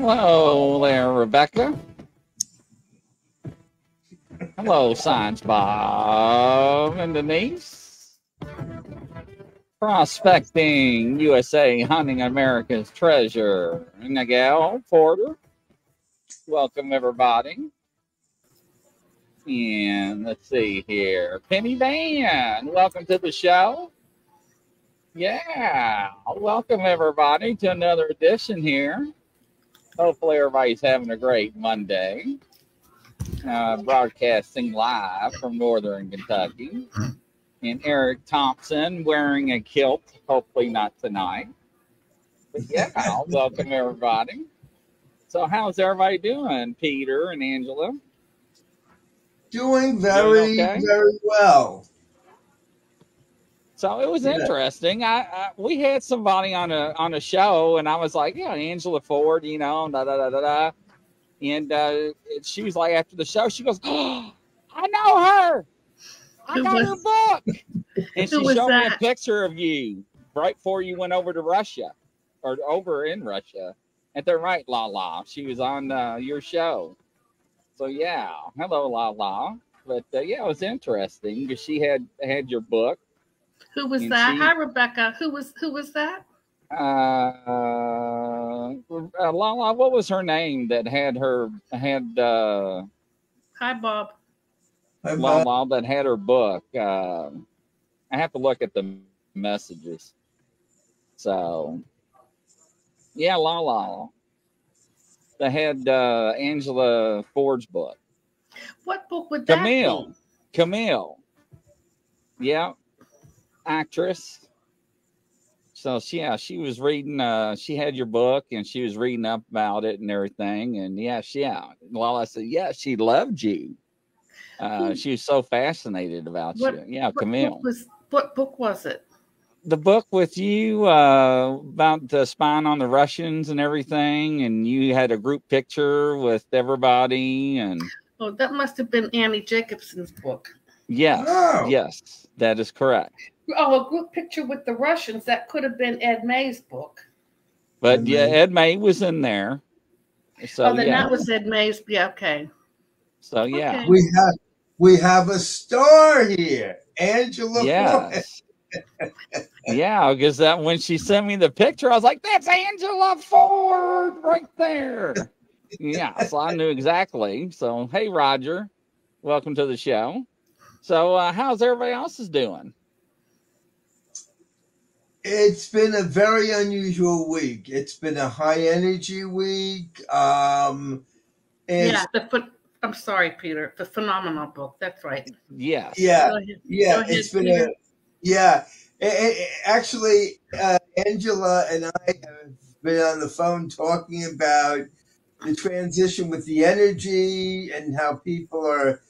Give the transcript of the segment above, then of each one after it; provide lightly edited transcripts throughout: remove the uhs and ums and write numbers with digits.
Hello there, Rebecca. Hello, Science Bob and Denise. Prospecting USA, hunting America's treasure. Nigel Porter. Welcome, everybody. And let's see here. Penny Dan, welcome to the show. Yeah, welcome, everybody, to another edition here. Hopefully everybody's having a great Monday. Broadcasting live from Northern Kentucky. And Eric Thompson wearing a kilt, hopefully not tonight. But yeah, welcome everybody. So how's everybody doing, Peter and Angela? Doing very well. So it was interesting. We had somebody on a show, and I was like, yeah, Angela Ford, you know, da da da da da. And she was like, after the show, she goes, oh, I know her. I got her book. And she showed me a picture of you right before you went over to Russia, or over in Russia. At the right, La La. She was on your show. So yeah, hello, La La. But yeah, it was interesting because she had your book, Who was and that? Hi, she Rebecca. Who was that? Lala, what was her name that had Hi, Bob. Hi, Bob. Lala that had her book? I have to look at the messages. So yeah, Lala that had Angela Ford's book. What book would that be? Camille, yeah, actress. So she was reading. She had your book, and she was reading up about it and everything. And yeah. Lala said, yeah, she loved you. Who? She was so fascinated about you. Yeah, Camille. What book was it? The book with you about the spying on the Russians and everything, and you had a group picture with everybody, and Oh, that must have been Annie Jacobson's book. yes, that is correct. Oh, a group picture with the Russians. That could have been Ed May's book. But yeah, Ed May was in there. So then yeah. that was Ed May's. Yeah, okay. So yeah. Okay. We have a star here, Angela Ford. Yeah, because that when she sent me the picture, I was like, "That's Angela Ford right there." Yeah, so I knew exactly. So hey, Roger, welcome to the show. So how's everybody else is doing? It's been a very unusual week. It's been a high energy week. I'm sorry, Peter. The Phenomenal book. That's right. Yes. Yeah. Go ahead, It's been Peter. Actually, Angela and I have been on the phone talking about the transition with the energy and how people are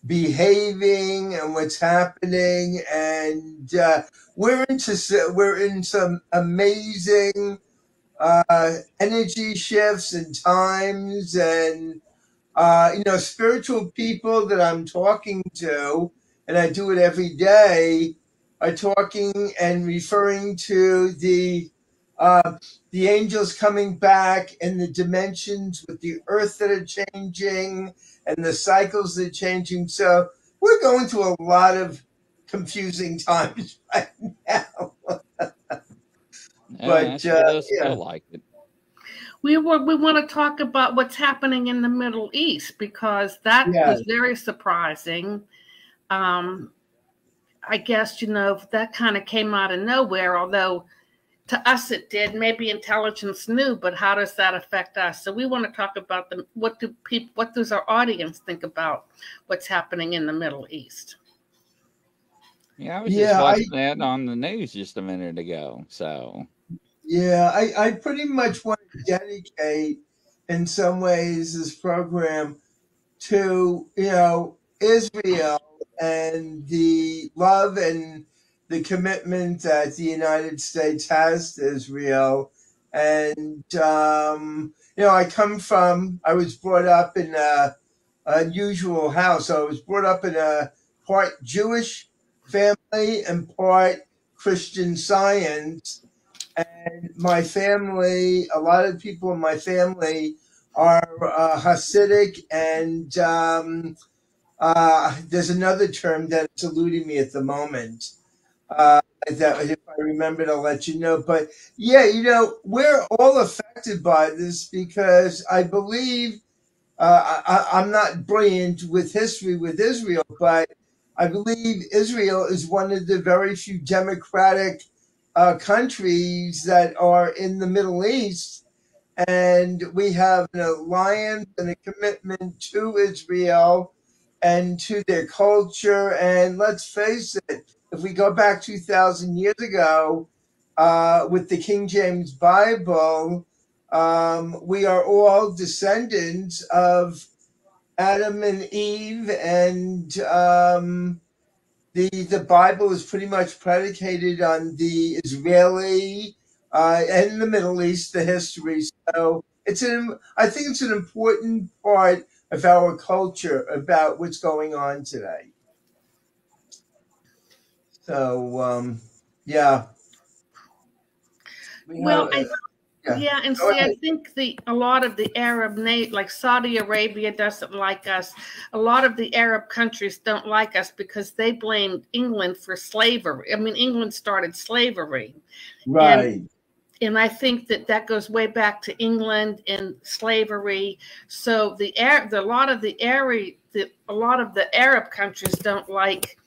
behaving and what's happening, and we're in some amazing energy shifts and times, and spiritual people that I'm talking to, and I do it every day, are talking and referring to the angels coming back and the dimensions with the earth that are changing and the cycles that are changing. So we're going through a lot of confusing times right now. But sure does feel like it. We want to talk about what's happening in the Middle East because that was very surprising. I guess, that kind of came out of nowhere, although to us it did. Maybe intelligence knew, but how does that affect us? So we want to talk about what does our audience think about what's happening in the Middle East? Yeah, I was just watching that on the news just a minute ago. So I pretty much want to dedicate in some ways this program to Israel and the love and the commitment that the United States has to Israel. And I was brought up in a unusual house. I was brought up in a part Jewish family and part Christian Science. And my family, a lot of people in my family are Hasidic, and there's another term that's eluding me at the moment. That if I remember, I'll let you know. But yeah, we're all affected by this because I believe I'm not brilliant with history with Israel, but I believe Israel is one of the very few democratic countries that are in the Middle East. And we have an alliance and a commitment to Israel and to their culture. And let's face it, if we go back 2,000 years ago with the King James Bible, we are all descendants of Adam and Eve, and the Bible is pretty much predicated on the Israeli and the Middle East, the history. So I think it's an important part of our culture about what's going on today. So yeah. Yeah. Yeah, and Go see, I ahead. think a lot of the like Saudi Arabia doesn't like us. A lot of the Arab countries don't like us because they blamed England for slavery. I mean, England started slavery, and Right. and I think that goes way back to England and slavery. So a lot of a lot of the Arab countries don't like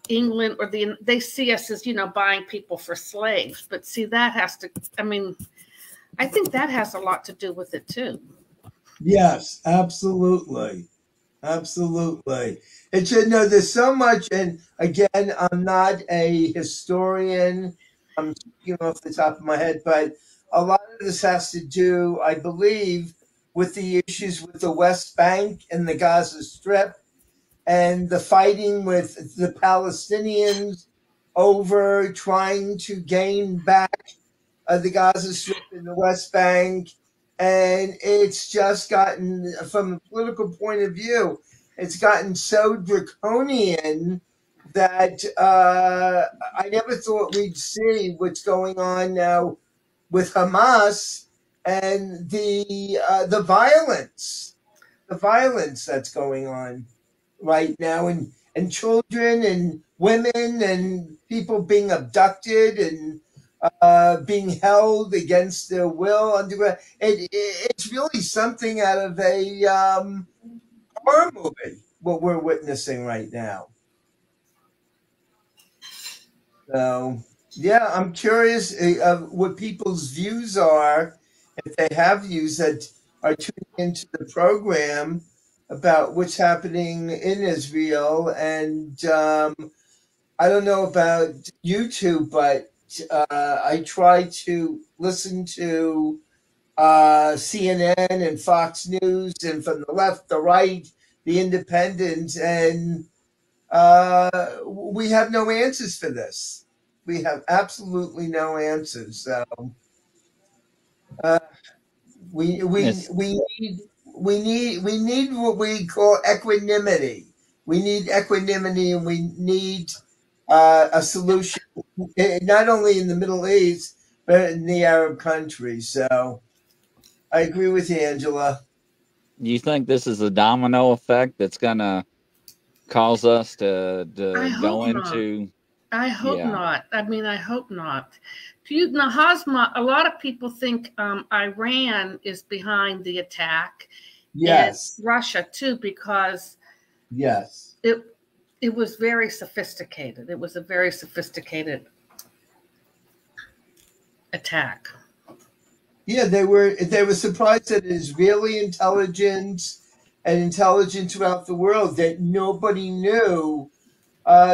England, or they see us as buying people for slaves. But see, that has to. I mean, I think that has a lot to do with it too. Yes, absolutely. Absolutely. It's there's so much, and again, I'm not a historian. I'm speaking off the top of my head, but a lot of this has to do, I believe, with the issues with the West Bank and the Gaza Strip and the fighting with the Palestinians over trying to gain back the Gaza Strip and the West Bank. And it's just gotten, from a political point of view, it's gotten so draconian that I never thought we'd see what's going on now with Hamas and the violence that's going on right now, and children and women and people being abducted and being held against their will underground. It's really something out of a horror movie, what we're witnessing right now. So, yeah, I'm curious of what people's views are, if they have views that are tuning into the program about what's happening in Israel. And I don't know about YouTube, but I try to listen to CNN and Fox News, and from the left, the right, the independents, and we have no answers for this. We have absolutely no answers. So uh, we we It's, we need we need what we call equanimity. We need equanimity, and we need a solution, not only in the Middle East but in the Arab countries. So I agree with you, Angela. you think this is a domino effect that's gonna cause us I to hope go not. into? I hope Yeah. not. I mean, I hope not. Do you now, Hazma? A lot of people think Iran is behind the attack, and Yes, Russia too, because yes. it it was very sophisticated. It was a very sophisticated attack. Yeah, they were surprised at Israeli intelligence and intelligence throughout the world that nobody knew.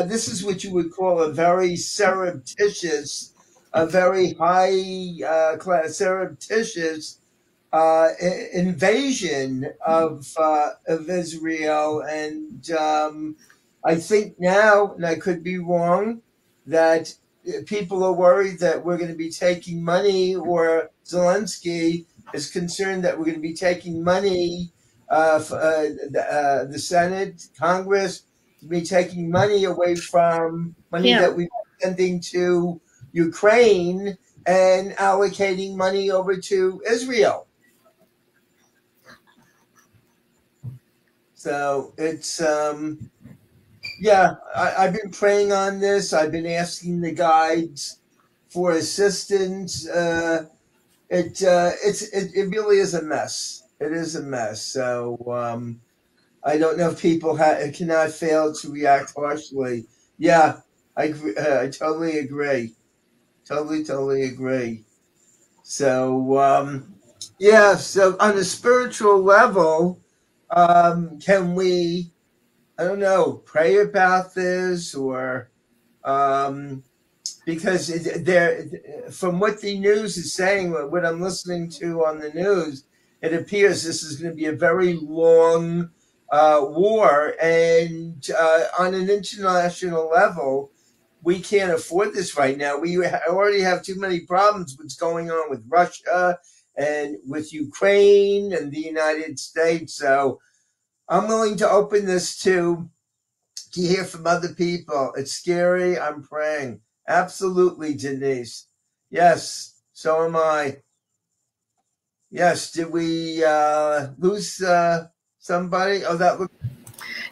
This is what you would call a very surreptitious, a very high class surreptitious invasion of Israel. And I think now, and I could be wrong, that people are worried that we're going to be taking money, or Zelensky is concerned that we're going to be taking money, the Senate, Congress, to be taking money away from money that Him, we're sending to Ukraine and allocating money over to Israel. So it's yeah, I've been praying on this. I've been asking the guides for assistance. It really is a mess. It is a mess. So I don't know if people cannot fail to react harshly. Yeah, I totally agree. Totally agree. So yeah. So on a spiritual level, can we? I don't know, pray about this, or um, because there, from what the news is saying, what I'm listening to on the news, it appears this is going to be a very long war, and on an international level, we can't afford this right now. We already have too many problems. What's going on with Russia and with Ukraine and the United States? So I'm willing to open this to hear from other people. It's scary. I'm praying. Absolutely, Denise. Yes, so am I. Yes. Did we lose somebody? Oh, that looks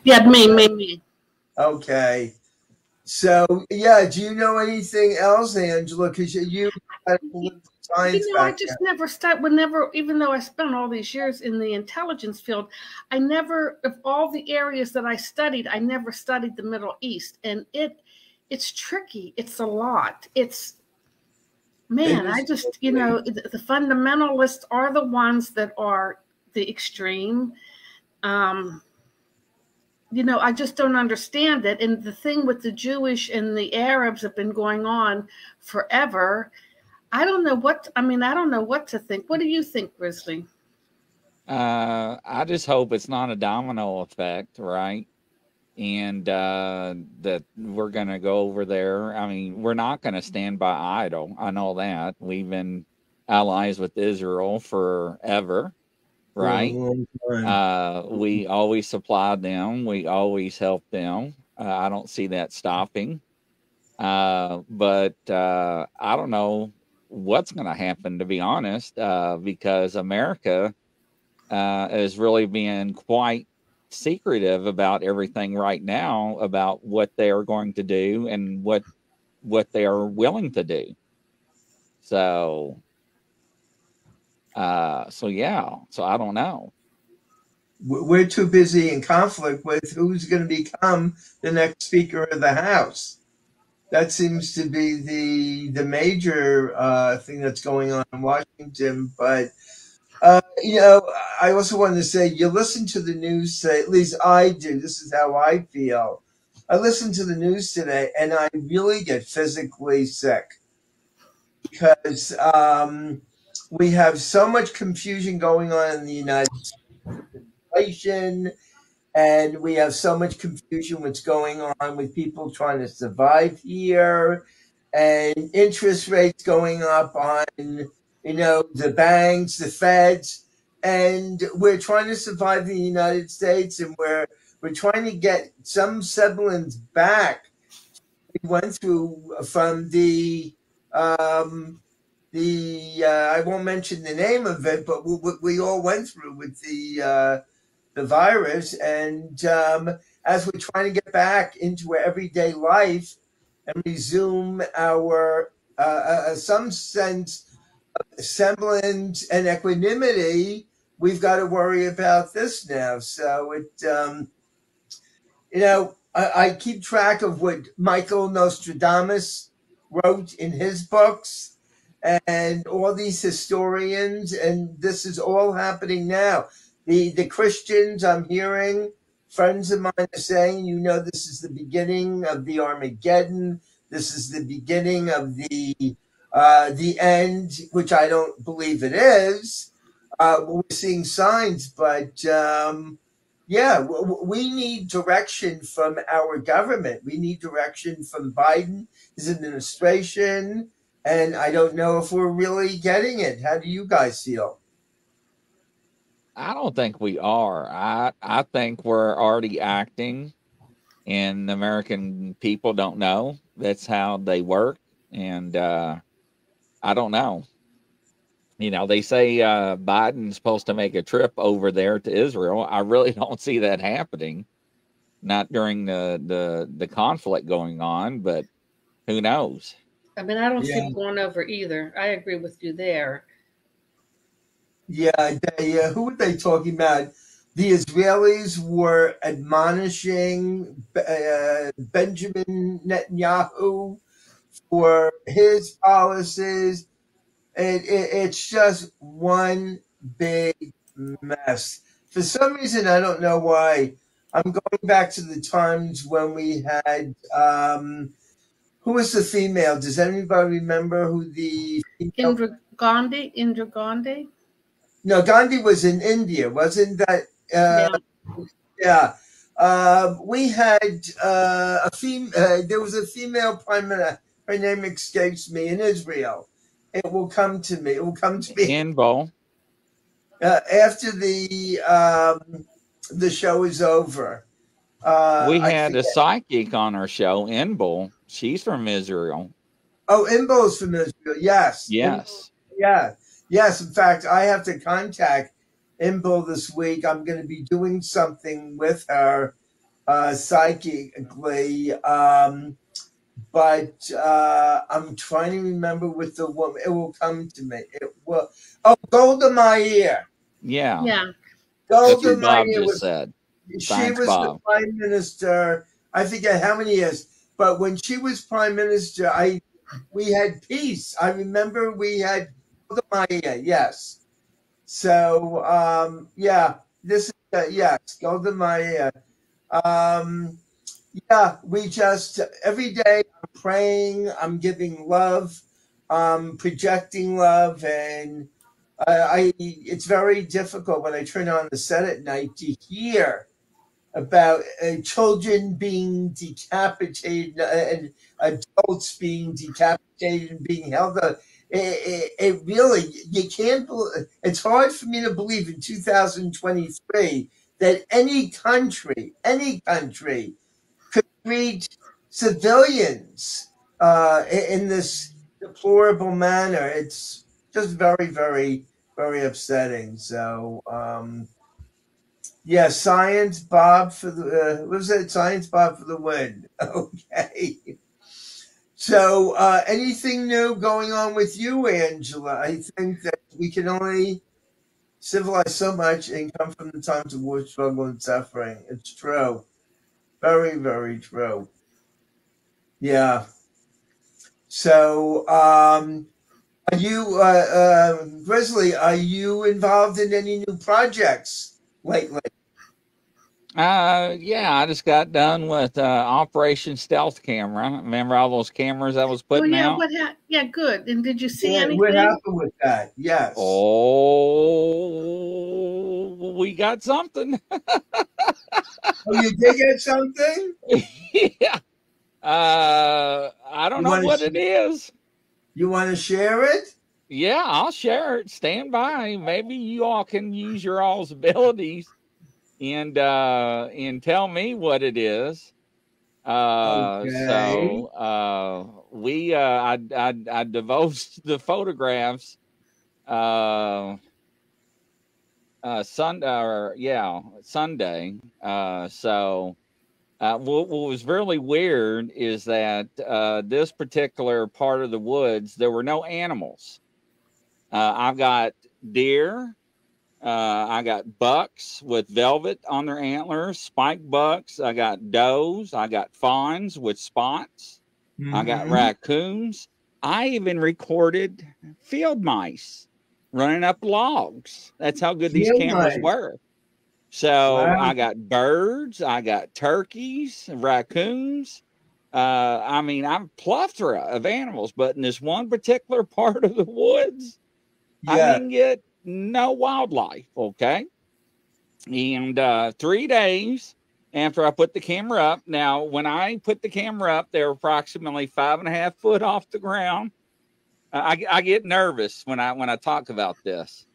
Yeah, me. okay. So, yeah, do you know anything else, Angela? Because you had a political science I background. just never start. Whenever, even though I spent all these years in the intelligence field, I never, of all the areas that I studied, I never studied the Middle East, and it's tricky. It's a lot. It's It man. I is just, the fundamentalists are the ones that are the extreme. Um, I just don't understand it. And the thing with the Jewish and the Arabs have been going on forever. I don't know what, I don't know what to think. What do you think, Grizzly? I just hope it's not a domino effect, right? And that we're going to go over there. I mean, we're not going to stand by idle. I know that. We've been allies with Israel forever, for a right? long time. We always supplied them. We always helped them. I don't see that stopping. But I don't know what's going to happen, to be honest, because America is really being quite secretive about everything right now about what they are going to do and what they are willing to do. So so yeah, so I don't know. We're too busy in conflict with who's going to become the next Speaker of the House. That seems to be the major thing that's going on in Washington. But I also wanted to say, you listen to the news today. At least I do. This is how I feel. I listen to the news today, and I really get physically sick because we have so much confusion going on in the United States. Inflation, and we have so much confusion what's going on with people trying to survive here, and interest rates going up on the banks, the feds, and we're trying to survive in the United States, and we're trying to get some semblance back we went through from I won't mention the name of it, but we all went through with the virus, and as we're trying to get back into our everyday life and resume our some sense of semblance and equanimity, we've got to worry about this now. So I keep track of what Michael Nostradamus wrote in his books and all these historians, and this is all happening now. The Christians, I'm hearing friends of mine are saying, this is the beginning of the Armageddon. This is the beginning of the end, which I don't believe it is. We're seeing signs, but yeah, we need direction from our government. We need direction from Biden, his administration, and I don't know if we're really getting it. How do you guys feel? I don't think we are. I think we're already acting, and the American people don't know. That's how they work, and I don't know. They say Biden's supposed to make a trip over there to Israel. I really don't see that happening. Not during the conflict going on, but who knows? I don't see Yeah, it going over either. I agree with you there. yeah. Who were they talking about? The Israelis were admonishing Benjamin Netanyahu for his policies. It's just one big mess. For some reason, I don't know why. I'm going back to the times when we had who was the female? Does anybody remember who the female? Indra Gandhi. No, Gandhi was in India, wasn't that? Yeah. Yeah. We had a female. There was a female prime minister. Her name escapes me in Israel. It will come to me. It will come to me Inbal. after the show is over. We I had a forget. psychic on our show, Inbal. She's from Israel. Oh, Imbo's from Israel. Yes. Yes. Yeah. Yes, in fact, I have to contact Imbil this week. I'm going to be doing something with her psychically. But I'm trying to remember with the woman. It will come to me. It will. Oh, Golda Meir. Yeah, Yeah. that's Golda what Bob Meir just was. said. She Science was the Bob. prime minister. I forget how many years, but when she was prime minister, we had peace. I remember we had Golda Meir. Yes. So yeah, this is yes, Golda Meir. Um, yeah, we just every day I'm praying, I'm giving love, projecting love, and I it's very difficult when I turn on the set at night to hear about children being decapitated and adults being decapitated and being held up. It really, you can't believe, it's hard for me to believe in 2023 that any country could treat civilians in this deplorable manner. It's just very, very, very upsetting. So, yeah, Science Bob for the what was it? Science Bob for the win. Okay. So, anything new going on with you, Angela? I think that we can only civilize so much and come from the times of war, struggle, and suffering. It's true. Very, very true. Yeah. So, are you, Grizzly? Are you involved in any new projects lately? Yeah, I just got done with Operation Stealth Camera. Remember all those cameras I was Oh putting yeah, out? yeah, good. And did you see What anything? happened with that? Yes. Oh, we got something. Oh, you did get something? Yeah. I don't You know want what to it is. you want to share it? Yeah, I'll share it. Stand by. Maybe you all can use your all's abilities and tell me what it is. Okay. We I divulged the photographs uh Sunday or yeah Sunday. What was really weird is that this particular part of the woods there were no animals. I've got deer. I got bucks with velvet on their antlers, spike bucks. I got does. I got fawns with spots. I got Mm-hmm. raccoons. I even recorded field mice running up logs. That's how good these Field cameras mice. were. So Wow. I got birds. I got turkeys, raccoons. I mean, I'm a plethora of animals, but in this one particular part of the woods, I Yeah. didn't get no wildlife. Okay. And 3 days after I put the camera up, now when I put the camera up, they're approximately 5.5 foot off the ground. I get nervous when I talk about this.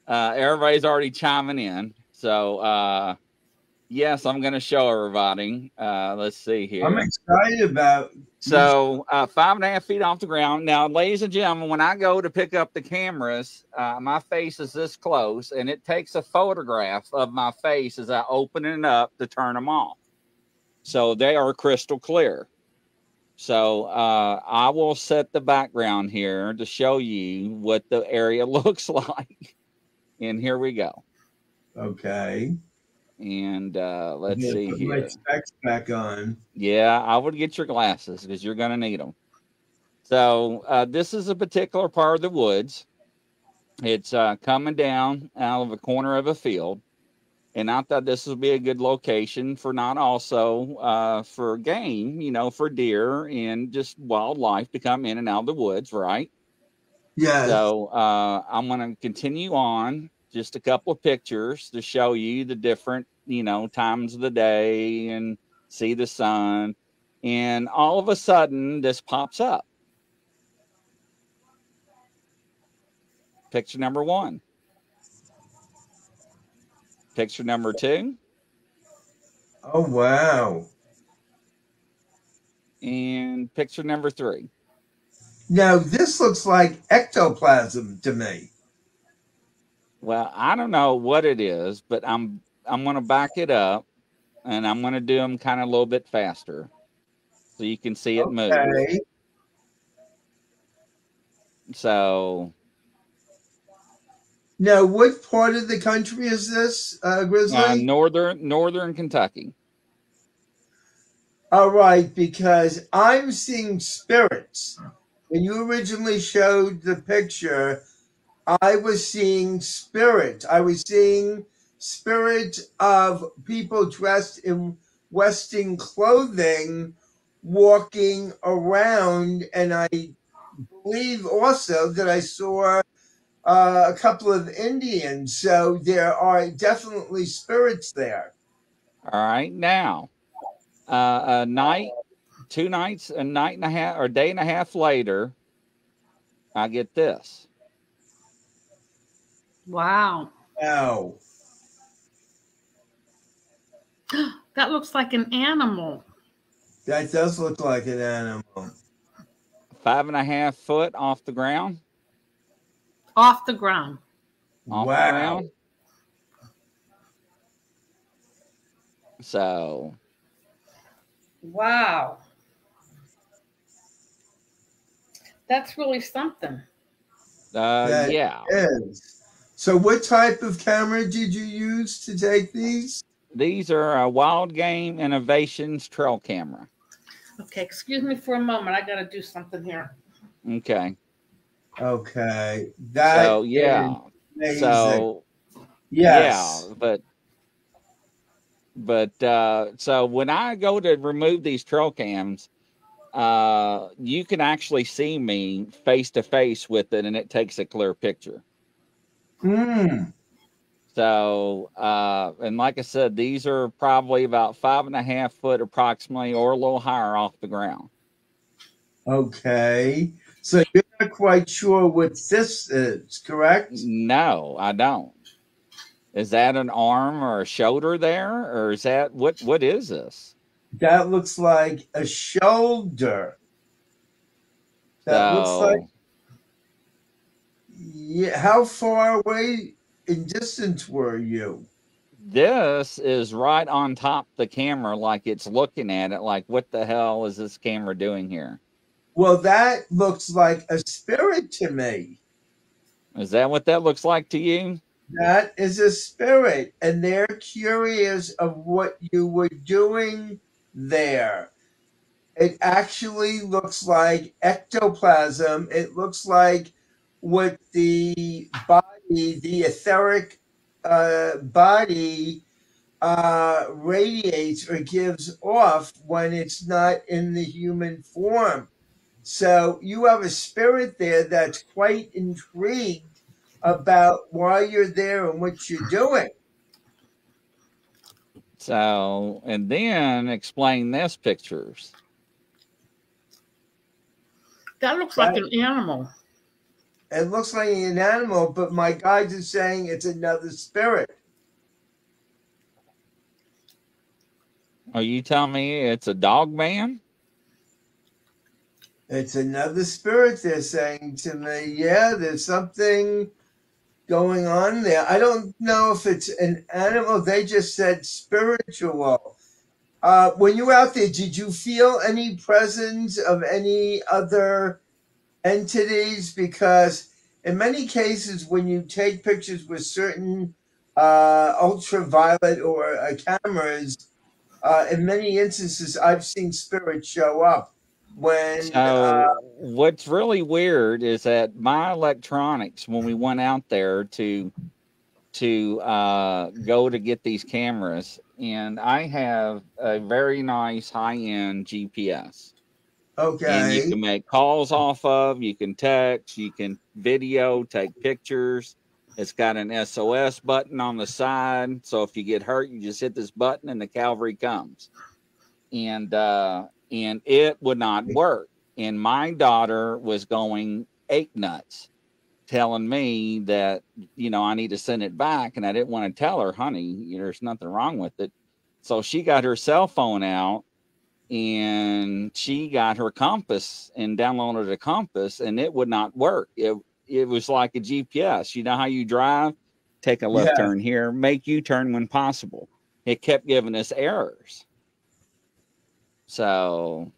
Everybody's already chiming in, so yes, I'm going to show everybody. Let's see I'm here. excited about you. So 5.5 feet off the ground. Now, ladies and gentlemen, when I go to pick up the cameras, my face is this close, and it takes a photograph of my face as I open it up to turn them off. So they are crystal clear. So I will set the background here to show you what the area looks like. And here we go. Okay. And I'm let's gonna see put my here. specs back on. Yeah, I would get your glasses because you're going to need them. So this is a particular part of the woods. It's coming down out of a corner of a field. And I thought this would be a good location for not also for game, for deer and just wildlife to come in and out of the woods, right? Yes. So I'm going to continue on just a couple of pictures to show you the different, times of the day and see the sun. And all of a sudden, this pops up. Picture number one. Picture number two. Oh wow. And picture number three. Now this looks like ectoplasm to me. Well, I don't know what it is, but I'm going to back it up, and I'm going to do them kind of a little bit faster so you can see it move. Okay. So, Now, what part of the country is this, Grizzly? northern Kentucky. All right, because I'm seeing spirits. When you originally showed the picture, I was seeing spirit. I was seeing spirit of people dressed in Western clothing walking around, and I believe also that I saw a couple of Indians. So there are definitely spirits there. All right, now a night, 2 nights, a night and a half, or a day and a half later, I get this. Wow. Wow. That looks like an animal. That does look like an animal. 5.5 foot off the ground. Off the ground. Off Wow. the ground. So, Wow. That's really something. That yeah. is. So what type of camera did you use to take these? These are a Wild Game Innovations trail camera. Okay, excuse me for a moment. I got to do something here. Okay. Okay. So, yeah. Amazing. So, yes. Yeah, but so when I go to remove these trail cams, you can actually see me face to face with it, and it takes a clear picture. Hmm. So, and like I said, these are probably about 5.5 foot approximately, or a little higher off the ground. Okay. So you're not quite sure what this is, correct? No, I don't. Is that an arm or a shoulder there, or is that what is this? That looks like a shoulder. That looks like, So, yeah. How far away in distance were you? this is right on top the camera, like it's looking at it, like what the hell is this camera doing here? Well, that looks like a spirit to me. Is that what that looks like to you? That is a spirit, and they're curious of what you were doing there. It actually looks like ectoplasm. It looks like what the body, the etheric body, radiates or gives off when it's not in the human form. So you have a spirit there that's quite intrigued about why you're there and what you're doing. So, and then explain this pictures. That looks like an animal. It looks like an animal, but my guides are saying it's another spirit. Are you telling me it's a dog man? It's another spirit, they're saying to me. Yeah, there's something going on there. I don't know if it's an animal. They just said spiritual. When you were out there, did you feel any presence of any other entities? Because in many cases, when you take pictures with certain ultraviolet or cameras, in many instances, I've seen spirits show up. So, what's really weird is that my electronics, when we went out there to go to get these cameras, and I have a very nice high-end GPS. Okay. And you can make calls off of, you can text, you can video, take pictures. It's got an SOS button on the side. So if you get hurt, you just hit this button and the cavalry comes. And it would not work. And my daughter was going ape nuts, telling me that, I need to send it back. And I didn't want to tell her, honey, there's nothing wrong with it. So she got her cell phone out, and she got her compass and downloaded a compass, and it would not work. It was like a GPS. You know how you drive take a left Yeah. turn here, make U-turn when possible. It kept giving us errors. So,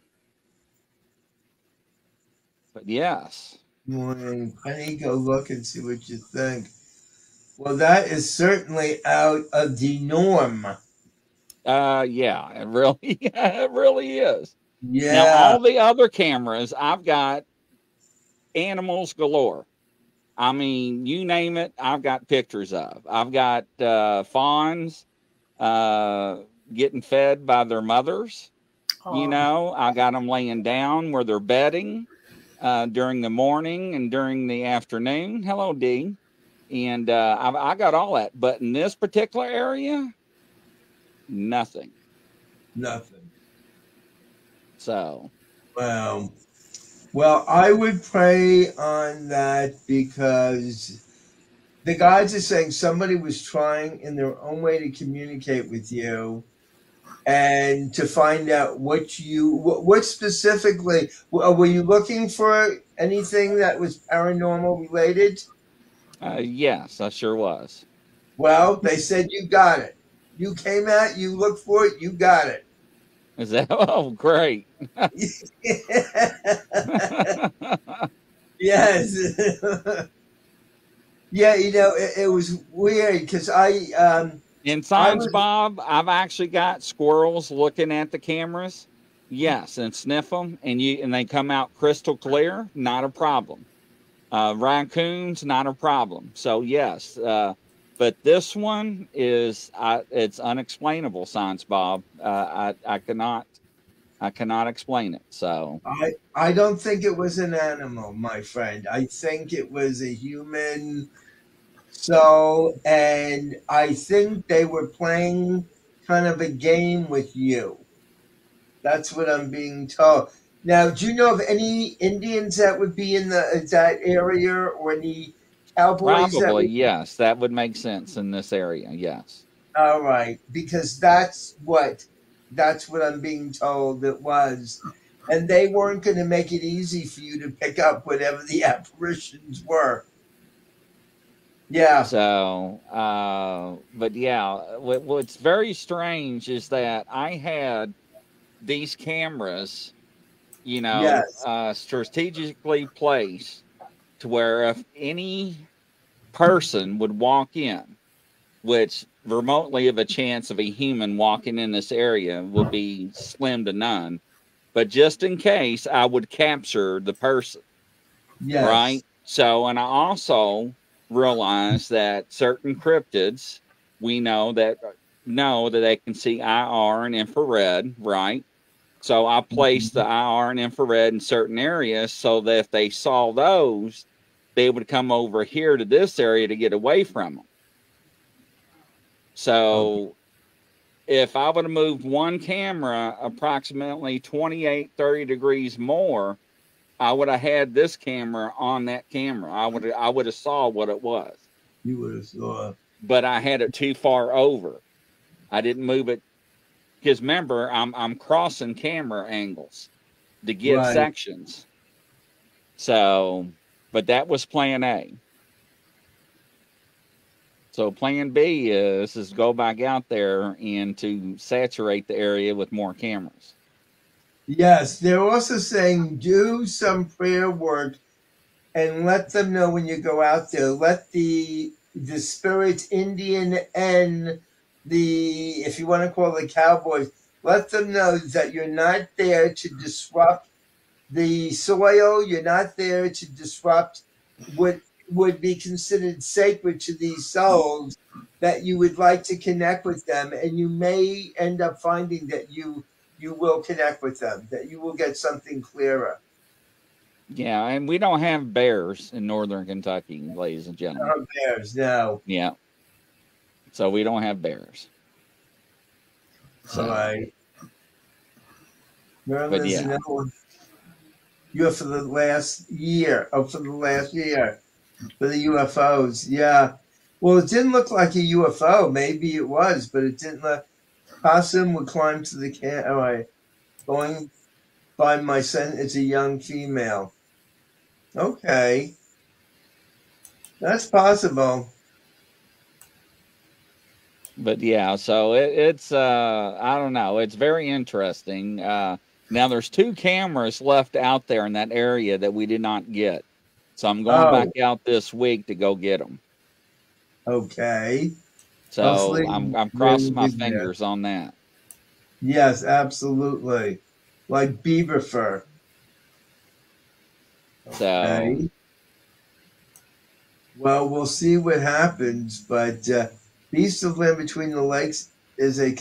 but yes. Morning. I need to go look and see what you think. Well, that is certainly out of the norm. Yeah, it really, it really is. Now, Yeah. all the other cameras, I've got animals galore. I mean, you name it, I've got pictures of. I've got fawns getting fed by their mothers. You Oh, know, I got them laying down where they're bedding during the morning and during the afternoon. Hello, D. And I got all that. But in this particular area, nothing. Nothing. So, Wow. Well, I would pray on that because the guides are saying somebody was trying in their own way to communicate with you and to find out what specifically were you looking for anything that was paranormal related? yes, I sure was. Well, they said you got it. You came out, you looked for it, you got it. Is that, oh, great. Yes. Yeah, it was weird because In I Science was Bob, I've actually got squirrels looking at the cameras. Yes, and sniff them, and they come out crystal clear. Not a problem. Raccoons, not a problem. So yes, but this one is it's unexplainable. Science Bob, I cannot explain it. So I don't think it was an animal, my friend. I think it was a human. So, and I think they were playing kind of a game with you. That's what I'm being told. Now, do you know of any Indians that would be in that area, or any cowboys that probably would? yes, that would make sense in this area. Yes. All right, because that's what I'm being told it was, and they weren't going to make it easy for you to pick up whatever the apparitions were. Yeah. So, but yeah, what's very strange is that I had these cameras, Yes. strategically placed to where if any person would walk in, which remotely of a chance of a human walking in this area would be slim to none, but just in case, I would capture the person, Yes. right? So, and I also realized that certain cryptids we know that they can see IR and infrared, right? So I placed the IR and infrared in certain areas so that if they saw those, they would come over here to this area to get away from them. Okay. So if I would have moved one camera approximately 28, 30 degrees more, I would have had this camera on that camera. I would have saw what it was. You would have thought. But I had it too far over. I didn't move it because remember, I'm crossing camera angles to get Right. sections. So, but that was plan A. So plan B is go back out there and to saturate the area with more cameras. Yes. They're also saying do some prayer work and let them know when you go out there. Let the spirits, Indian and the, if you want to call it cowboys, let them know that you're not there to disrupt the soil. You're not there to disrupt what would be considered sacred to these souls. That you would like to connect with them, and you may end up finding that you will connect with them. That you will get something clearer. Yeah, and we don't have bears in northern Kentucky, ladies and gentlemen. Bears, no. Yeah. So we don't have bears. So, All right. but yeah. You're for the last year. Oh, for the last year. For the UFOs. Yeah. Well, it didn't look like a UFO. Maybe it was, but it didn't look. Possum would climb to the can. All right. Going by my son, it's a young female. Okay. That's possible. But yeah, so it's I don't know. It's very interesting. Now there's 2 cameras left out there in that area that we did not get. So I'm going back Oh, out this week to go get them. okay. So Hopefully I'm they will crossing my be there. fingers on that. Yes, absolutely. Like beaver fur. So Okay. Well, we'll see what happens, but Beast of Land Between the Lakes is a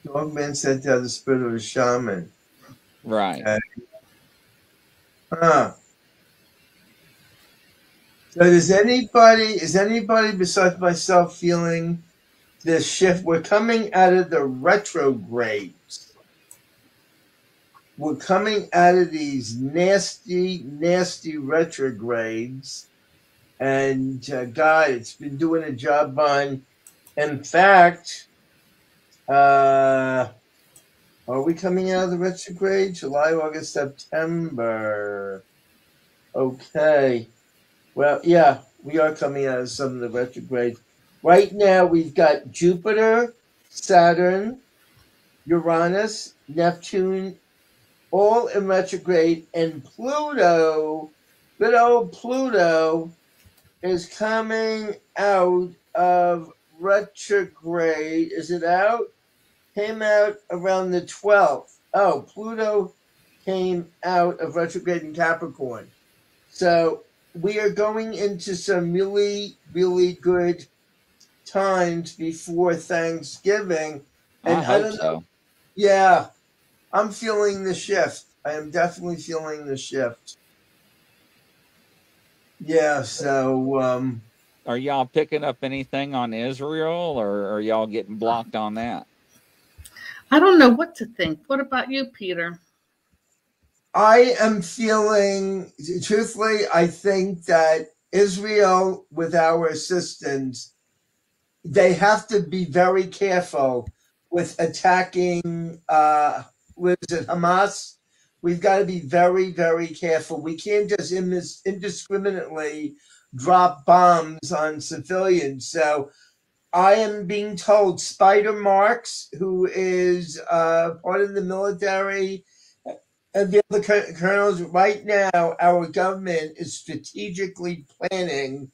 dogman sent out the spirit of a shaman. right. Okay. Huh. So is anybody besides myself feeling this shift? We're coming out of the retrogrades. We're coming out of these nasty, nasty retrogrades. And God, it's been doing a job on. In fact, are we coming out of the retrograde? July, August, September. Okay. Well, yeah, we are coming out of some of the retrogrades. Right now, we've got Jupiter, Saturn, Uranus, Neptune, all in retrograde, and Pluto, good old Pluto, is coming out of retrograde. Is it out? Came out around the 12th. Oh, Pluto came out of retrograde in Capricorn. So we are going into some really, really good times before Thanksgiving. I And I hope don't know. so. Yeah, I'm feeling the shift. I am definitely feeling the shift. Yeah, so Are y'all picking up anything on Israel, or are y'all getting blocked on that? I don't know what to think. What about you, Peter? I am feeling, truthfully, I think that Israel, with our assistance, they have to be very careful with attacking what is it, Hamas. We've got to be very, very careful. We can't just indiscriminately drop bombs on civilians. So I am being told Spider Marks, who is part of the military, and the other colonels, right now, our government is strategically planning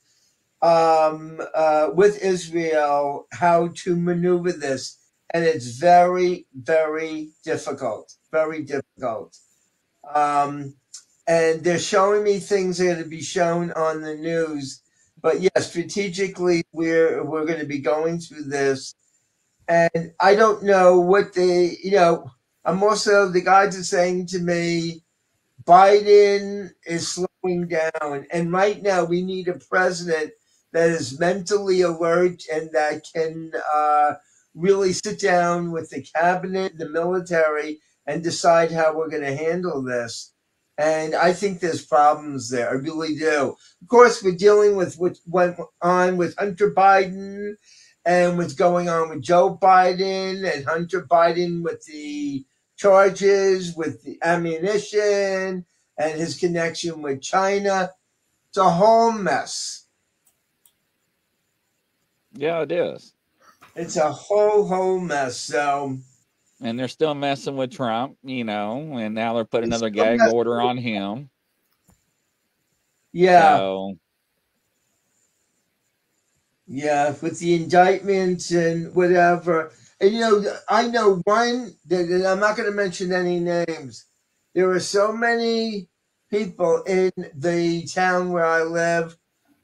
with Israel how to maneuver this. And it's very, very difficult. Very difficult. Um, and they're showing me things that are going to be shown on the news. But yes, strategically, we're going to be going through this. And I don't know what I'm also, the guys are saying to me, Biden is slowing down. And right now, we need a president that is mentally alert and that can really sit down with the cabinet, the military, and decide how we're going to handle this. And I think there's problems there. I really do. Of course, we're dealing with what went on with Hunter Biden and what's going on with Joe Biden and Hunter Biden with the charges, with the ammunition, and his connection with China. It's a whole mess. Yeah, it is. It's a whole mess. So And they're still messing with Trump, and now they're putting it's another still gag messing order with, on him. yeah, So, yeah, with the indictments and whatever. And I know one that I'm not going to mention any names. There are so many people in the town where I live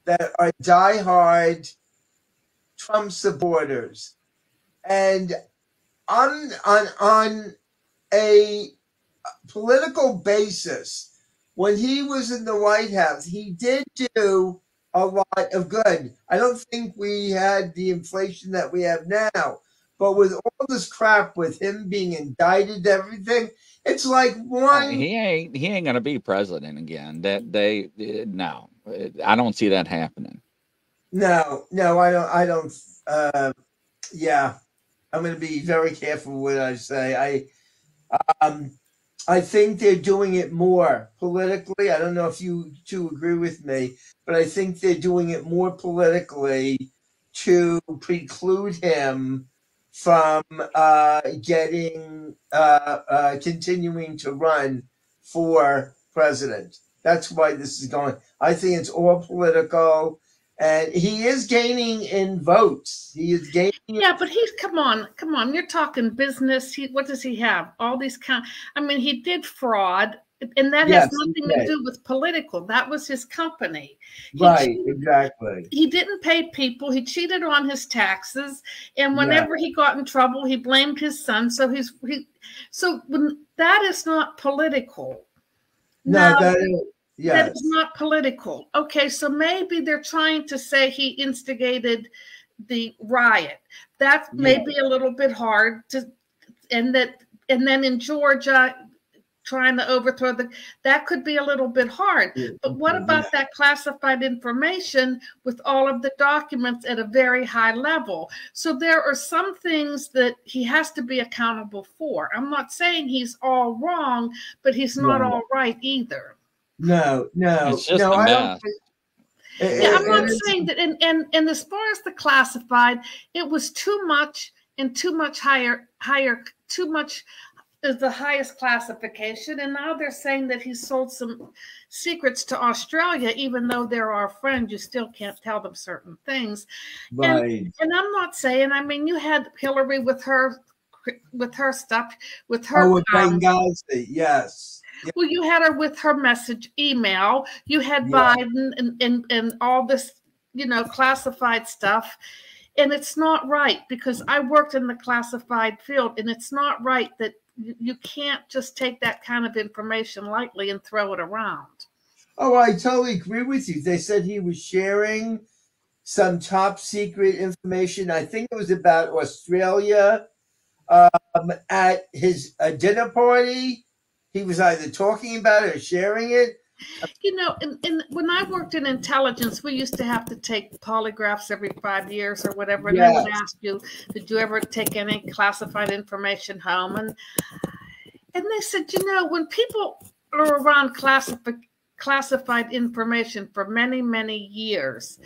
that are diehard Trump supporters, and on a political basis, when he was in the White House, he did do a lot of good. I don't think we had the inflation that we have now, but with all this crap with him being indicted, everything, it's like one. he ain't gonna be president again. That they no, I don't see that happening. No, no, I don't. Yeah, I'm going to be very careful what I say. Um, I think they're doing it more politically. I don't know if you two agree with me, but I think they're doing it more politically to preclude him from continuing to run for president. That's why this is going. I think it's all political, and he is gaining in votes. He is gaining. Yeah, but he's come on. You're talking business. What does he have? All these I mean, he did fraud, and that has nothing to do with political. That was his company. Exactly. He didn't pay people. He cheated on his taxes, and whenever he got in trouble, he blamed his son. So that is not political. No, that is not political. Okay, so maybe they're trying to say he instigated the riot. That may be a little bit hard to, and then in Georgia, trying to overthrow that could be a little bit hard. But what about that classified information with all of the documents at a very high level? So there are some things that he has to be accountable for. I'm not saying he's all wrong, but he's not all right either. No. It's just a mess. I'm not saying that, and as far as the classified, it was too much and too much too much is the highest classification. And now they're saying that he sold some secrets to Australia, even though they're our friends, you still can't tell them certain things. Right. And I'm not saying, I mean, you had Hillary with her stuff, with her. with Benghazi, yes. Well, you had her with her email. You had Biden and all this, classified stuff. And it's not right, because I worked in the classified field, and it's not right that you can't just take that kind of information lightly and throw it around. Oh, I totally agree with you. They said he was sharing some top secret information. I think it was about Australia at his dinner party. He was either talking about it or sharing it. And when I worked in intelligence, we used to have to take polygraphs every 5 years or whatever. And they would ask you, did you ever take any classified information home? And they said, when people are around classified information for many, many years,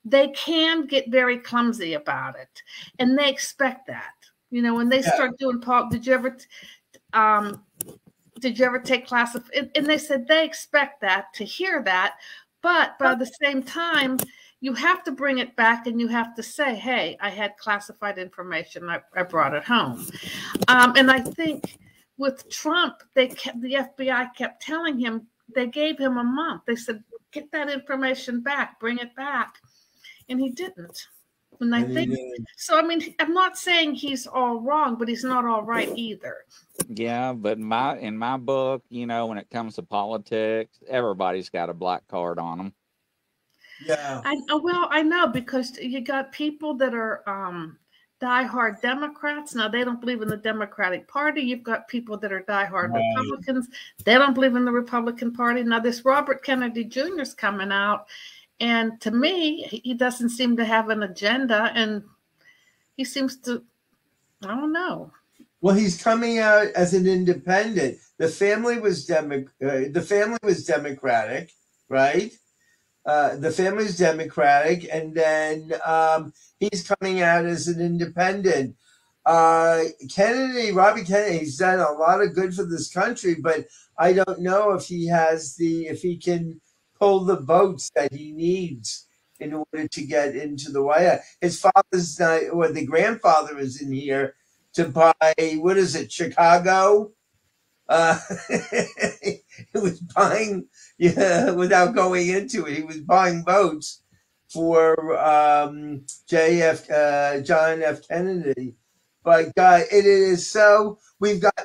they can get very clumsy about it. And they expect that. When they start doing did you ever take classified? And they said they expect that, to hear that. But by the same time, you have to bring it back, and you have to say, hey, I had classified information. I brought it home. And I think with Trump, the FBI kept telling him, they gave him a month. They said, get that information back, bring it back. And he didn't. And I think so. I mean, I'm not saying he's all wrong, but he's not all right either. Yeah, but in my book, when it comes to politics, everybody's got a black card on them. Yeah. I know, because you got people that are diehard Democrats. Now, they don't believe in the Democratic Party. You've got people that are diehard Republicans. They don't believe in the Republican Party. Now, this Robert Kennedy Jr. is coming out. And to me, he doesn't seem to have an agenda, and he seems to, I don't know. Well, he's coming out as an independent. The family was Democratic, right? The family was Democratic, and then he's coming out as an independent. Robert Kennedy, he's done a lot of good for this country, but I don't know if he can pull the votes that he needs in order to get into the White House. His father's not, or the grandfather is in here to buy, what is it, Chicago? He was buying, without going into it, he was buying votes for John F. Kennedy. But God, it is so. We've got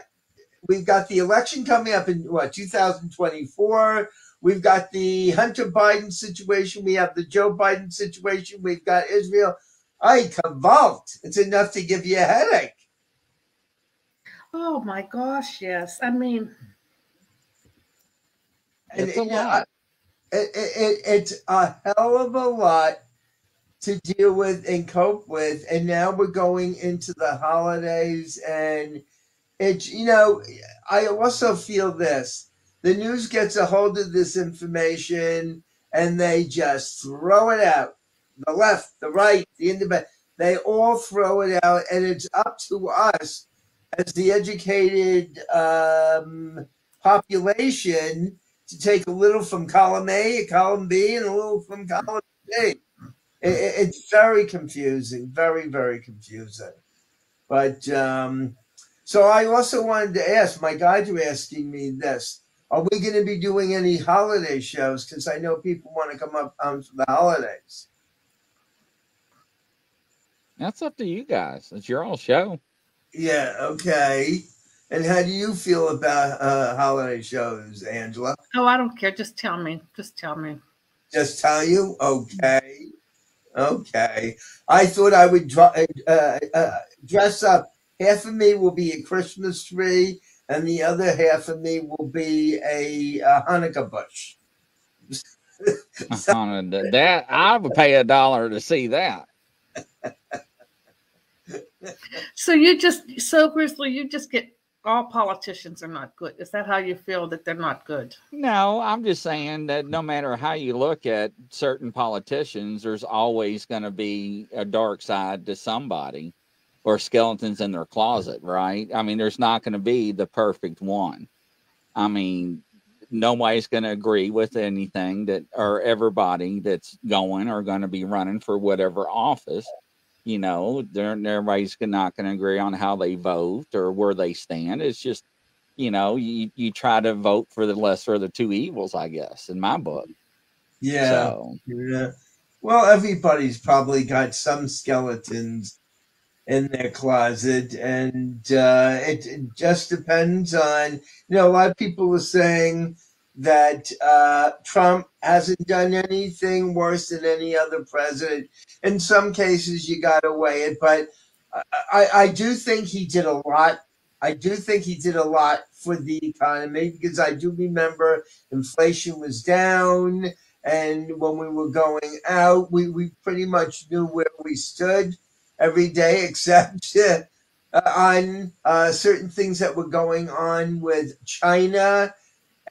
the election coming up in 2024. We've got the Hunter Biden situation. We have the Joe Biden situation. We've got Israel. Kavalt. It's enough to give you a headache. Oh my gosh, yes. I mean, it's a lot. It's a hell of a lot to deal with and cope with. And now we're going into the holidays, and it's, I also feel this. The news gets a hold of this information and they just throw it out. the left, the right, the independent, they all throw it out, and it's up to us as the educated population to take a little from column A, column B, and a little from column C. It's very confusing, very, very confusing. But so I also wanted to ask, my guides were asking me this. Are we going to be doing any holiday shows? Because I know people want to come up for the holidays. That's up to you guys. It's your own show. Yeah, okay. And how do you feel about holiday shows, Angela? Oh, I don't care. Just tell me. Just tell me. Just tell you? Okay. Okay. I thought I would dress up. Half of me will be a Christmas tree, and the other half of me will be a Hanukkah bush. That I would pay $1 to see that. So Grizzly, you just get all politicians are not good. Is that how you feel, that they're not good? No, I'm just saying that no matter how you look at certain politicians, there's always going to be a dark side to somebody, or skeletons in their closet, right? I mean, there's not going to be the perfect one. I mean, nobody's going to agree with anything that, or everybody that's going or going to be running for whatever office. You know, everybody's not going to agree on how they vote or where they stand. It's just, you know, you try to vote for the lesser of the two evils, I guess, in my book. Yeah. So. Yeah. Well, everybody's probably got some skeletons in their closet, and it just depends on, you know, a lot of people are saying that Trump hasn't done anything worse than any other president. In some cases, you got to weigh it, but I do think he did a lot. I do think he did a lot for the economy, because I do remember inflation was down, and when we were going out, we pretty much knew where we stood every day, except on certain things that were going on with China.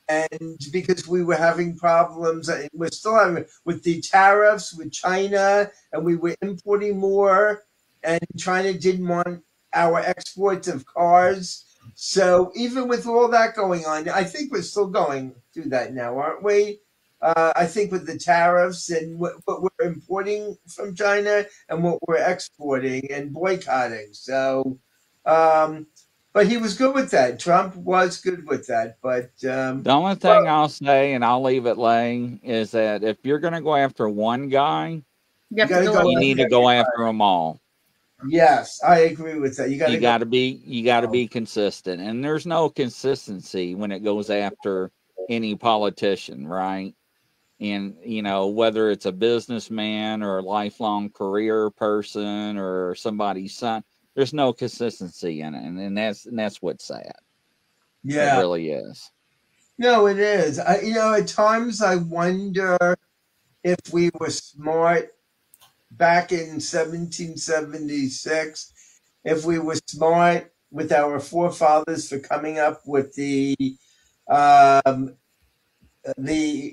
And because we were having problems, we're still having with the tariffs with China, and we were importing more, and China didn't want our exports of cars. So even with all that going on, I think we're still going through that now, aren't we? I think with the tariffs and what we're importing from China and what we're exporting and boycotting. So, but he was good with that. Trump was good with that. But the only thing I'll say, and I'll leave it laying, is that if you're going to go after one guy, you need to go after them all. Yes, I agree with that. You got to be consistent, and there's no consistency when it goes after any politician, right? And, you know, whether it's a businessman or a lifelong career person or somebody's son, there's no consistency in it. And that's what's sad. Yeah. It really is. No, it is. You know, at times I wonder if we were smart back in 1776, if we were smart with our forefathers for coming up with the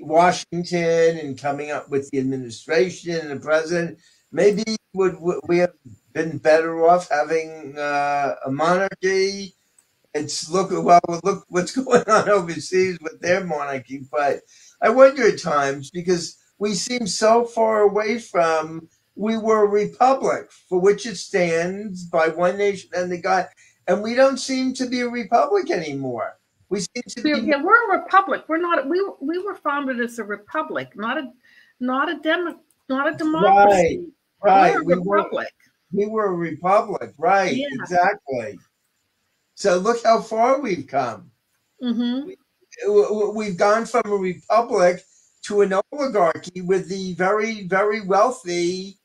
Washington and coming up with the administration and the president, maybe would we have been better off having a monarchy? Look what's going on overseas with their monarchy. But I wonder at times, because we seem so far away from, we were a republic for which it stands by one nation under God, and we don't seem to be a republic anymore. We seem to be. Yeah, we're a republic. We're not. We were founded as a republic, not a democracy. Right. We're a republic. We were a republic. Right. Yeah. Exactly. So look how far we've come. Mm-hmm. We've gone from a republic to an oligarchy with the very, very wealthy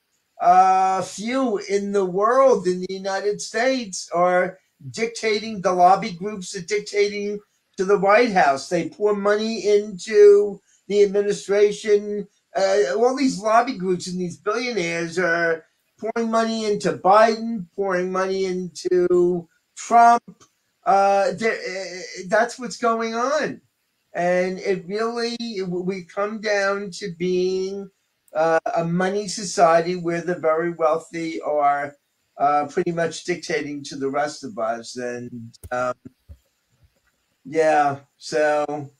few in the world, in the United States, are dictating. The lobby groups are dictating to the White House. They pour money into the administration. All these lobby groups and these billionaires are pouring money into Biden, pouring money into Trump. That's what's going on. And it really, we come down to being a money society where the very wealthy are pretty much dictating to the rest of us. And yeah, so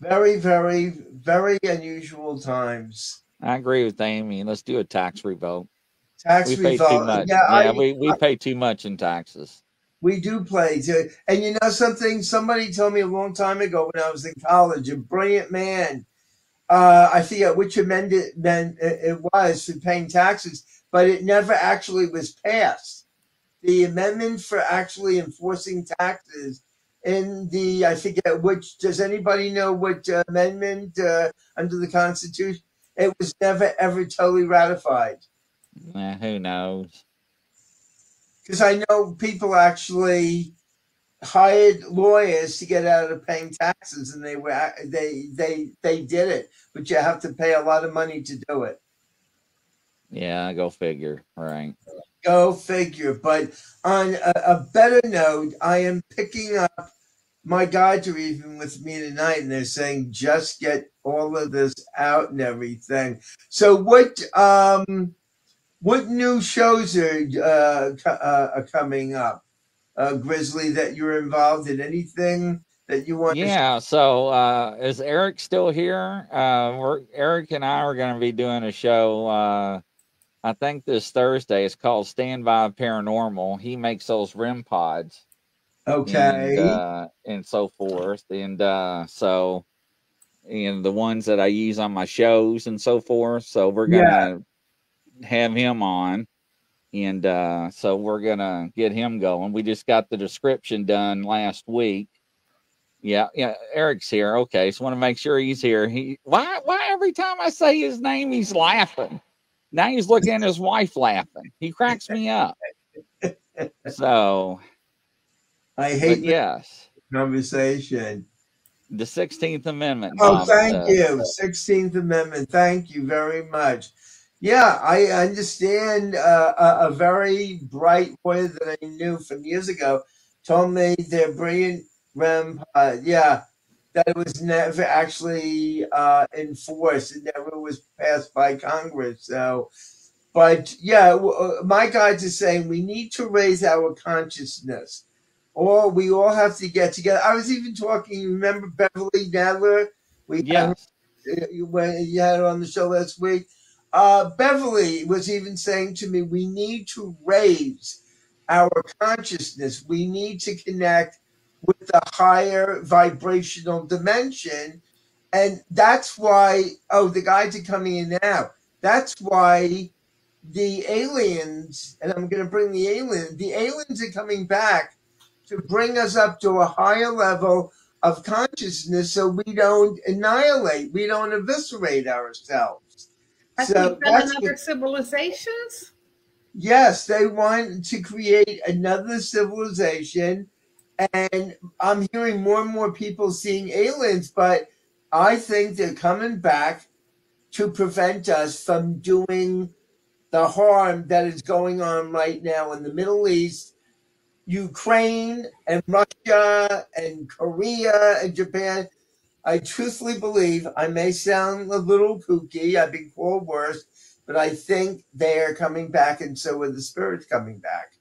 very, very, very unusual times. I agree with Amy. Let's do a tax revote. Tax We pay too revolt. much. Yeah, Yeah, we pay too much in taxes. we do play too. And you know something? Somebody told me a long time ago when I was in college, a brilliant man. I forget which amendment it was for paying taxes, but it never actually was passed. The amendment for actually enforcing taxes in the, I forget which, does anybody know what amendment under the Constitution? It was never ever totally ratified. Who knows? Because I know people actually hired lawyers to get out of paying taxes, and they did it, but you have to pay a lot of money to do it. Yeah, go figure. Right. Go figure. But on a better note, I am picking up my guides are even with me tonight, and they're saying just get all of this out and everything. So what new shows are coming up? Grizzly, that you're involved in? Anything that you want to share? Yeah. So is Eric still here? Eric and I are going to be doing a show. I think this Thursday. It's called Standby Paranormal. He makes those REM pods Okay. and so forth, and so and the ones that I use on my shows and so forth. So we're Yeah. gonna have him on. And so we're gonna get him going. We just got the description done last week. Yeah, Eric's here. Okay, so want to make sure he's here. Why every time I say his name, he's laughing. Now he's looking at his wife laughing. He cracks me up. So, I but hate yes, conversation. the 16th Amendment. Oh, Bob thank says. you. 16th Amendment. Thank you very much. Yeah, I understand a very bright lawyer that I knew from years ago told me their brilliant REM, yeah, that it was never actually enforced. It never was passed by Congress. So, but yeah, my guides are saying we need to raise our consciousness. Or we all have to get together. I was even talking, you remember Beverly Nadler? We had her Yes. when you had her on the show last week. Beverly was even saying to me, we need to raise our consciousness. We need to connect with the higher vibrational dimension. And that's why, oh, the guides are coming in now. That's why the aliens, and I'm going to bring the aliens are coming back to bring us up to a higher level of consciousness so we don't annihilate, we don't eviscerate ourselves. Like So we've done in other civilizations? Yes, they want to create another civilization. And I'm hearing more and more people seeing aliens, but I think they're coming back to prevent us from doing the harm that is going on right now in the Middle East, Ukraine and Russia and Korea and Japan. I truthfully believe, I may sound a little kooky, I've been called worse, but I think they are coming back, and so are the spirits coming back.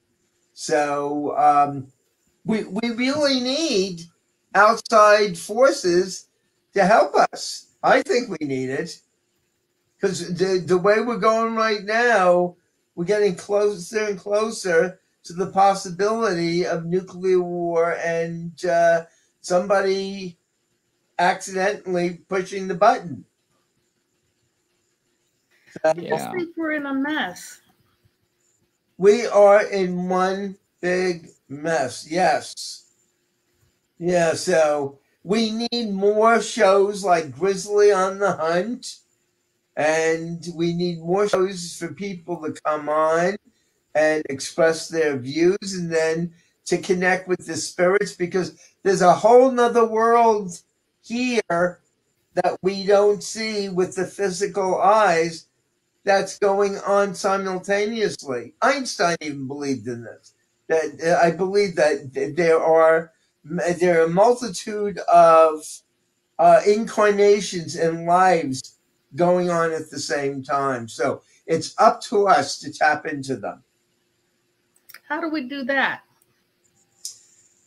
So we really need outside forces to help us. I think we need it. Because the way we're going right now, we're getting closer and closer to the possibility of nuclear war and somebody accidentally pushing the button. I just think we're in a mess. We are in one big mess. Yes. Yeah, so we need more shows like Grizzly on the Hunt. And we need more shows for people to come on and express their views and then to connect with the spirits, because there's a whole nother world here that we don't see with the physical eyes that's going on simultaneously. Einstein even believed in this. That I believe that there are a multitude of incarnations and lives going on at the same time. So it's up to us to tap into them. How do we do that?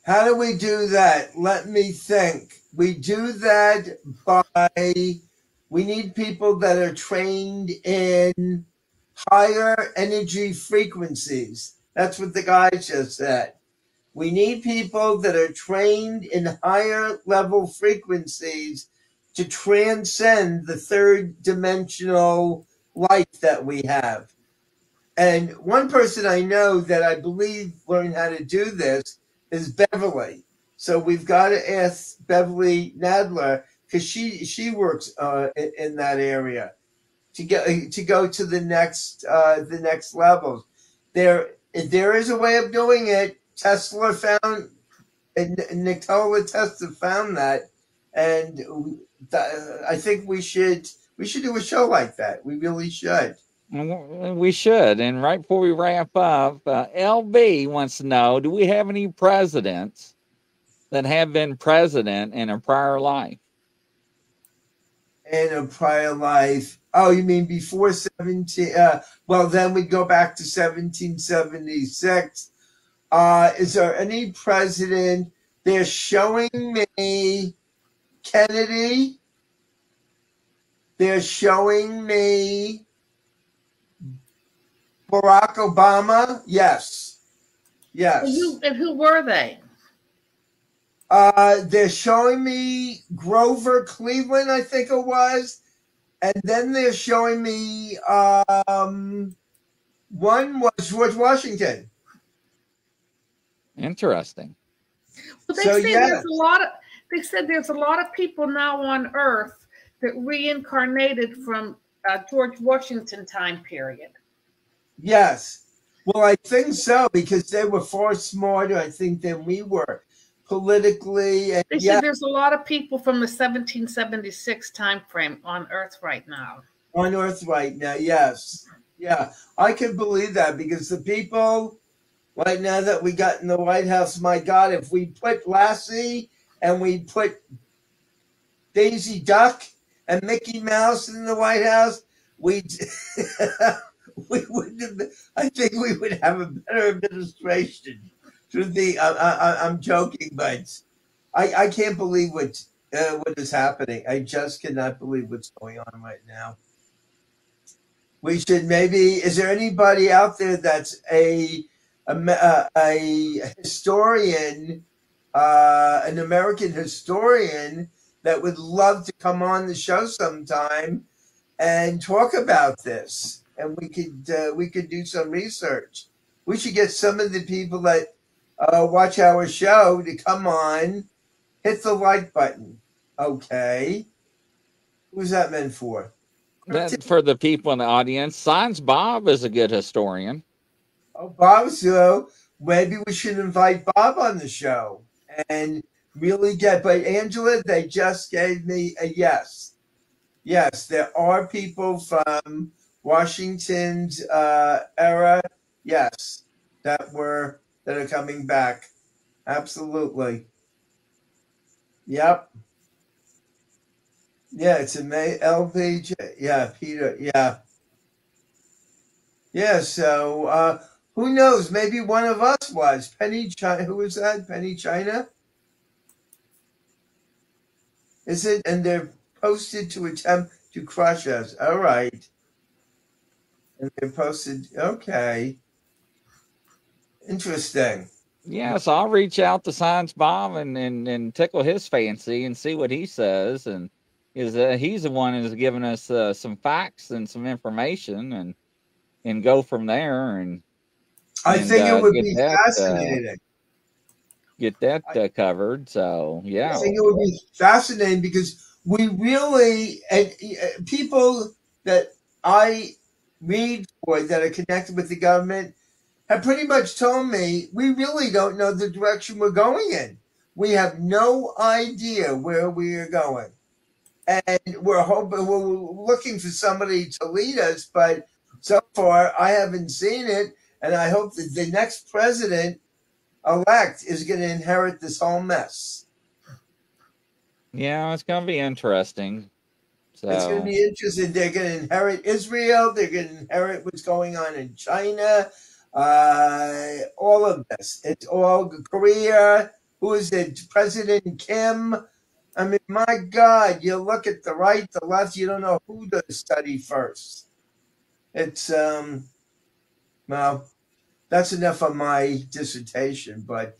How do we do that? Let me think. We do that by, we need people that are trained in higher energy frequencies. That's what the guy just said. We need people that are trained in higher level frequencies to transcend the third dimensional life that we have. And one person I know that I believe learned how to do this is Beverly. So we've got to ask Beverly Nadler, because she works in that area, to go to the next levels. There is a way of doing it. Tesla found, and Nikola Tesla found that, and I think we should do a show like that. We really should. We should. And right before we wrap up, LB wants to know, do we have any presidents that have been president in a prior life? In a prior life. Oh, you mean before 17? Well, then we go back to 1776. Is there any president? They're showing me Kennedy. They're showing me Barack Obama. Yes. And who were they? They're showing me Grover Cleveland, I think it was. And then they're showing me one was George Washington. Interesting. Well, they said there's a lot of people now on Earth that reincarnated from George Washington time period. Yes. Well, I think so, because they were far smarter, I think, than we were politically. And they said there's a lot of people from the 1776 time frame on Earth right now. On Earth right now, yes. Yeah, I can believe that, because the people right now that we got in the White House, my God, if we put Lassie and we put Daisy Duck and Mickey Mouse in the White House, we wouldn't have been, I think we would have a better administration. I'm joking, but I can't believe what is happening. I just cannot believe what's going on right now. We should maybe. Is there anybody out there that's a historian, an American historian that would love to come on the show sometime and talk about this? And we could do some research. We should get some of the people that watch our show to come on. Hit the like button. Okay. Who's that meant for? That's for the people in the audience. Science Bob is a good historian. Oh, Bob, so maybe we should invite Bob on the show and really get. But Angela, they just gave me a yes. Yes, there are people from Washington's era. Yes, that are coming back. Absolutely. Yep. Yeah, it's a LVJ. Yeah, Peter. Yeah. Yeah, so who knows? Maybe one of us was. Penny China. Who was that? Penny China? Is it? And they're posted to attempt to crush us. All right. And they're posted. Okay. Interesting. Yeah, so I'll reach out to Science Bob and tickle his fancy and see what he says. And he's the one who's given us some facts and some information and go from there. And I think it would be fascinating. Get that covered. So, yeah. I think it would be fascinating, because we really, and people that I read for that are connected with the government have pretty much told me we really don't know the direction we're going in. We have no idea where we are going. And we're looking for somebody to lead us, but so far I haven't seen it. And I hope that the next president-elect is going to inherit this whole mess. Yeah, it's going to be interesting. It's going to So be interesting. They're going to inherit Israel. They're going to inherit what's going on in China. All of this. It's all Korea. Who is it? President Kim. I mean, my God, you look at the right, the left, you don't know who to study first. It's, well, that's enough of my dissertation, but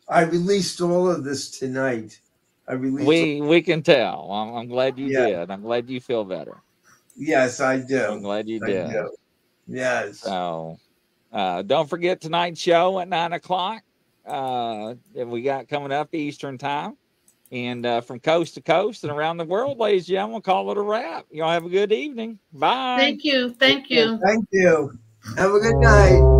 I released all of this tonight. I released. we can tell. I'm glad you Yeah. did. I'm glad you feel better. Yes, I I'm do. glad you I did. do. Yes. So don't forget tonight's show at 9 o'clock. That we got coming up Eastern time. And from coast to coast and around the world, ladies and gentlemen, we'll call it a wrap. Y'all have a good evening. Bye. Thank you. Thank you. Thank you. Have a good night.